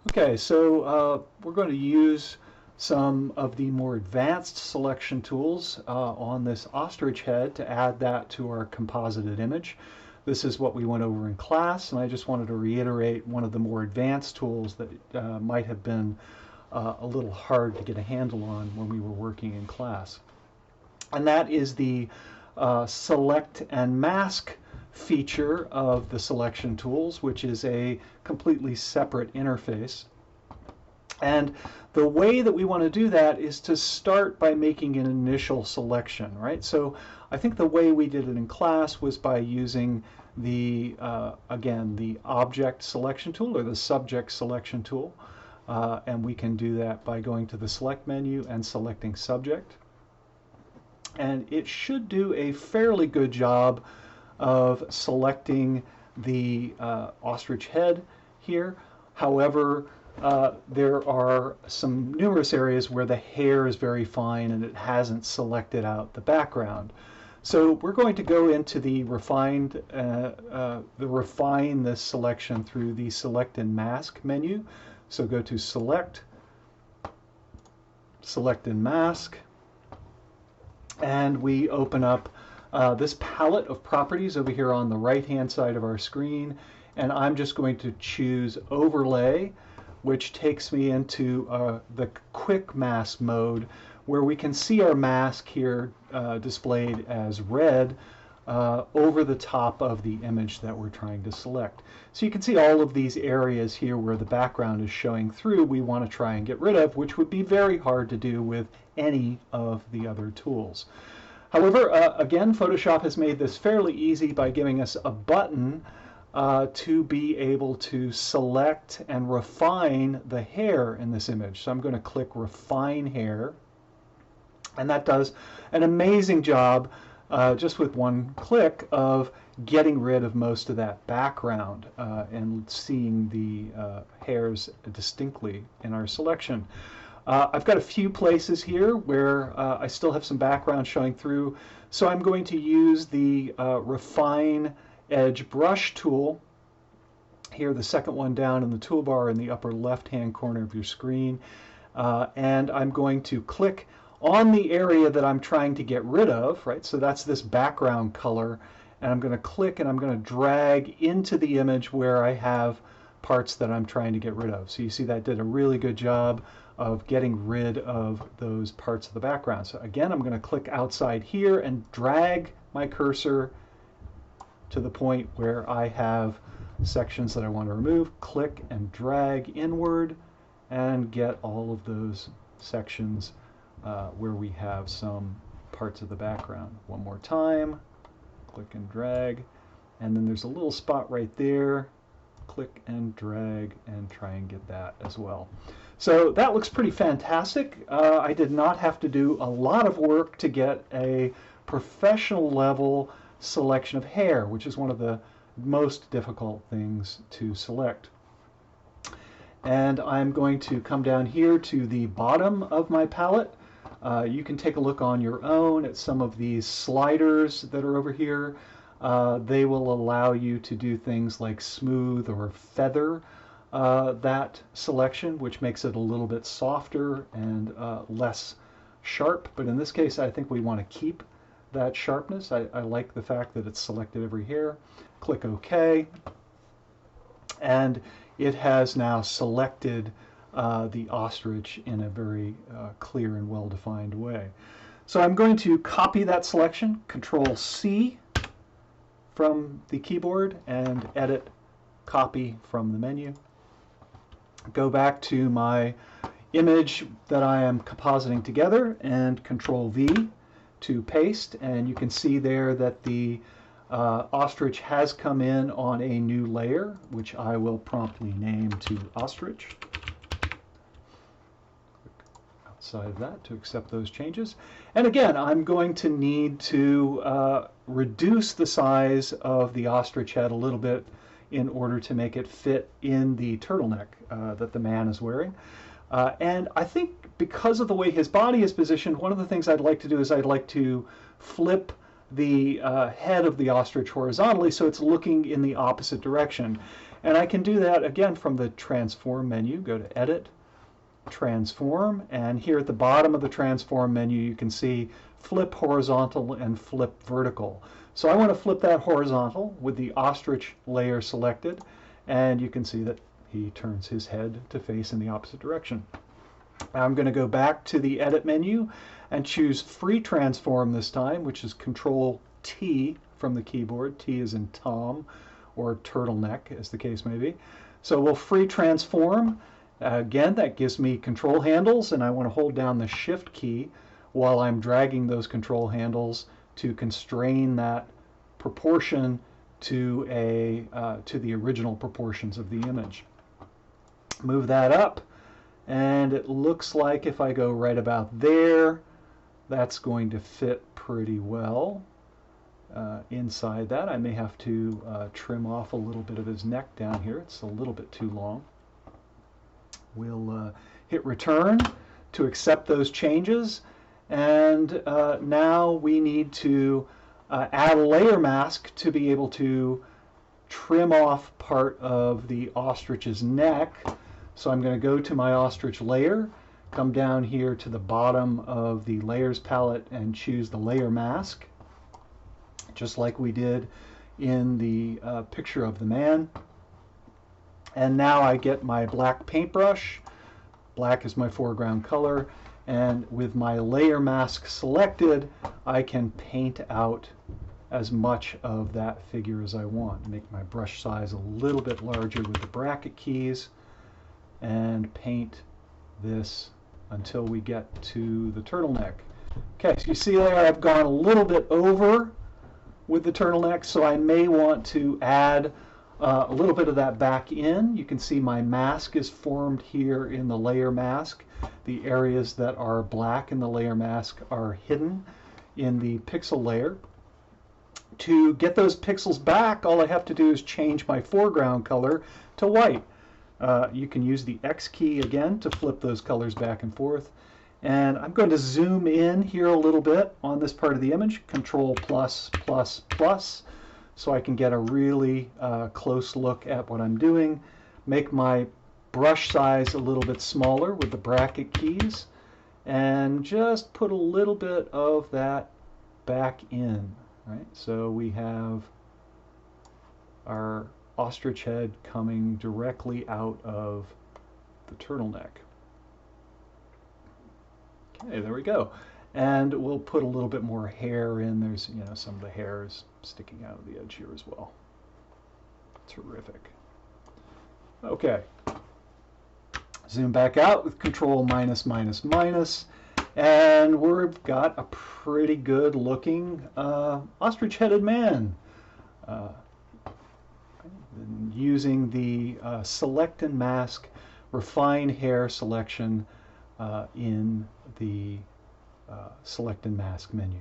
Okay, so we're going to use some of the more advanced selection tools on this ostrich head to add that to our composited image. This is what we went over in class, and I just wanted to reiterate one of the more advanced tools that might have been a little hard to get a handle on when we were working in class. And that is the select and mask feature of the selection tools, which is a completely separate interface. And the way that we want to do that is to start by making an initial selection, right? So I think the way we did it in class was by using the, again, the object selection tool or the subject selection tool. And we can do that by going to the select menu and selecting subject. And it should do a fairly good job of selecting the ostrich head here. However, there are some numerous areas where the hair is very fine and it hasn't selected out the background. So we're going to go into the refine this selection through the select and mask menu. So go to select, select and mask, and we open up this palette of properties over here on the right hand side of our screen, and I'm just going to choose overlay, which takes me into the quick mask mode, where we can see our mask here displayed as red over the top of the image that we're trying to select. So you can see all of these areas here where the background is showing through we want to try and get rid of, which would be very hard to do with any of the other tools. However, again, Photoshop has made this fairly easy by giving us a button to be able to select and refine the hair in this image. So I'm going to click Refine Hair, and that does an amazing job just with one click of getting rid of most of that background and seeing the hairs distinctly in our selection. I've got a few places here where I still have some background showing through, so I'm going to use the Refine Edge Brush tool. Here, the second one down in the toolbar in the upper left-hand corner of your screen, and I'm going to click on the area that I'm trying to get rid of, right? So that's this background color, and I'm going to click and I'm going to drag into the image where I have parts that I'm trying to get rid of. So you see that did a really good job of getting rid of those parts of the background. So again, I'm going to click outside here and drag my cursor to the point where I have sections that I want to remove. Click and drag inward and get all of those sections where we have some parts of the background. One more time, click and drag, and then there's a little spot right there. Click and drag and try and get that as well. So that looks pretty fantastic. I did not have to do a lot of work to get a professional level selection of hair, which is one of the most difficult things to select. And I'm going to come down here to the bottom of my palette. You can take a look on your own at some of these sliders that are over here. They will allow you to do things like smooth or feather that selection, which makes it a little bit softer and less sharp. But in this case, I think we want to keep that sharpness. I like the fact that it's selected every hair. Click OK. And it has now selected the ostrich in a very clear and well-defined way. So I'm going to copy that selection, Control C from the keyboard, and edit, copy from the menu. Go back to my image that I am compositing together and Control V to paste, and you can see there that the ostrich has come in on a new layer, which I will promptly name to ostrich. Outside of that to accept those changes. And again, I'm going to need to reduce the size of the ostrich head a little bit in order to make it fit in the turtleneck that the man is wearing. And I think because of the way his body is positioned, one of the things I'd like to do is I'd like to flip the head of the ostrich horizontally so it's looking in the opposite direction. And I can do that again from the Transform menu. Go to Edit, Transform, and here at the bottom of the Transform menu you can see Flip Horizontal and Flip Vertical. So I want to flip that horizontal with the ostrich layer selected, and you can see that he turns his head to face in the opposite direction. Now I'm going to go back to the Edit menu and choose Free Transform this time, which is Control T from the keyboard. T is in Tom or turtleneck, as the case may be. So we'll Free Transform. Again, that gives me control handles, and I want to hold down the Shift key while I'm dragging those control handles to constrain that proportion to the original proportions of the image. Move that up, and it looks like if I go right about there, that's going to fit pretty well. Inside that, I may have to trim off a little bit of his neck down here. It's a little bit too long. We'll hit Return to accept those changes, and now we need to add a layer mask to be able to trim off part of the ostrich's neck. So I'm going to go to my ostrich layer, come down here to the bottom of the Layers palette and choose the Layer Mask, just like we did in the picture of the man. And now I get my black paintbrush. Black is my foreground color, and with my layer mask selected, I can paint out as much of that figure as I want. Make my brush size a little bit larger with the bracket keys and paint this until we get to the turtleneck. Okay, so you see there I've gone a little bit over with the turtleneck, so I may want to add a little bit of that back in. You can see my mask is formed here in the layer mask. The areas that are black in the layer mask are hidden in the pixel layer. To get those pixels back, all I have to do is change my foreground color to white. You can use the X key again to flip those colors back and forth. And I'm going to zoom in here a little bit on this part of the image, Control plus plus plus, so I can get a really close look at what I'm doing. Make my brush size a little bit smaller with the bracket keys, and just put a little bit of that back in. Right? So we have our ostrich head coming directly out of the turtleneck. Okay, there we go. And we'll put a little bit more hair in. There's, some of the hair is sticking out of the edge here as well. Terrific. Okay. Zoom back out with Control minus minus minus, and we've got a pretty good looking ostrich-headed man. Using the Select and Mask Refine Hair selection in the Select and Mask menu.